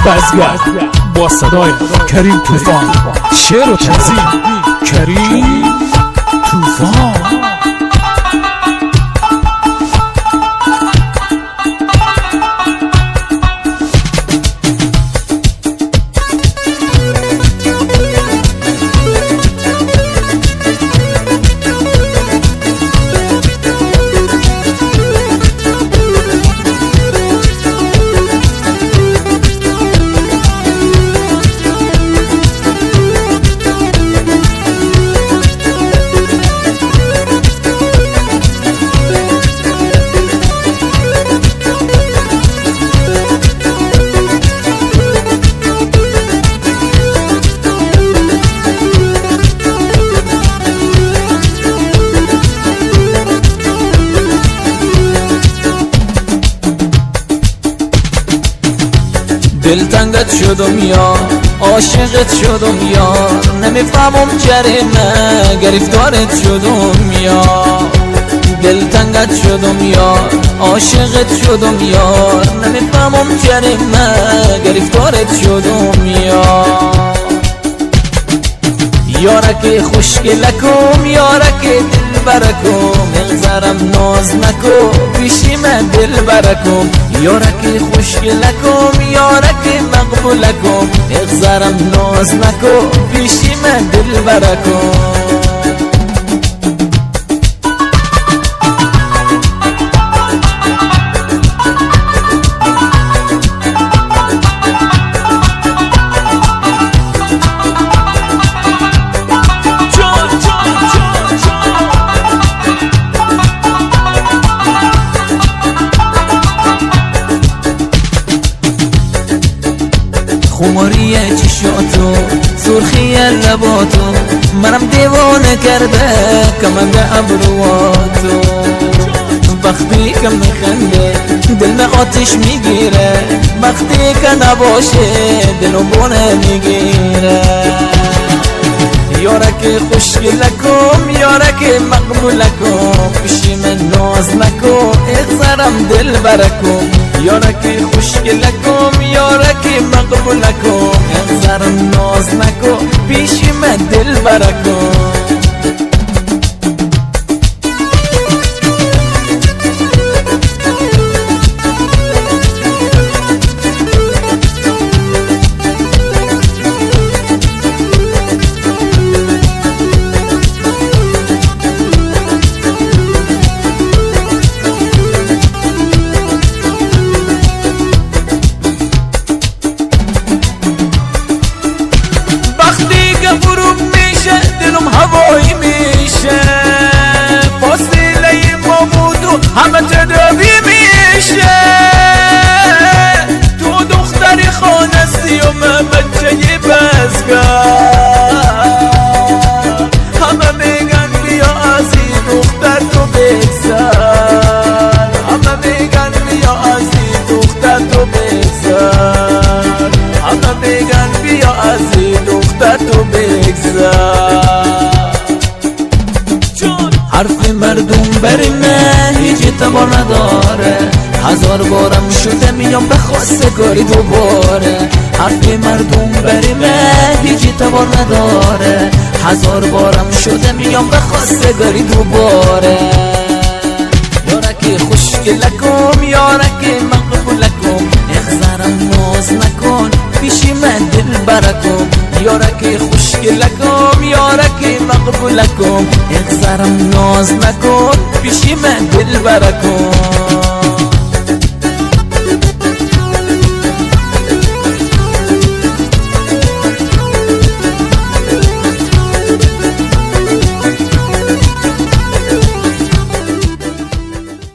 بزگر با صدای کریم طوفان، شعر و تنظیم کریم طوفان. دلتنگت شدم یار، عاشقت شدم یار، نمیفهمم جریمه گرفتارت شدم یار. دلتنگت شدم یار، عاشقت شدم یار، نمیفهمم جریمه گرفتارت شدم یار. یارک خوشگلکم، یارک دل برکم، اغزرم ناز نکو پیشی من دل برکم. یارک خوشگلکم، یارک مقبولکم، اغزرم ناز نکو پیشی من دل برکم. خماری چشاتو، سرخی لباتو، منم دیوانه کرده کمند ابرواتو. وقتی که میخنده دل آتش میگیره، وقتی که نباشه دلم بونه میگیره. یارک خوشگلکم، یارک مقبولکم، پیشی من ناز نکو اغزرم دل برکم. یارک خوشگلکم، یارک مقبولکم، اغزرم ناز نکو پیشی من دل برکم. هوایی میشه فاصله ما بود و همه تداوی میشه. تو دختری خانستی و من بچه بزگر، همه میگن بیا از این دختر تو بگذر، همه میگن بیا از این دختر تو بگذر، همه میگن بیا از این دختر تو بگذر. حرف مردم بر من هیچ اعتبار نداره، هزار بارم شده میام به خواستگاری دوباره. حرف مردم بر من هیچ اعتبار نداره، هزار بارم شده میام به خواستگاری دوباره. یارک خوشگلکم، یارک مقبولکم، اغزرم ناز نکن پیشی من دل برکم. یارک خوشگلکم، یارک مقبولکم، اغزرم ناز نکن پیشی من دل برکم.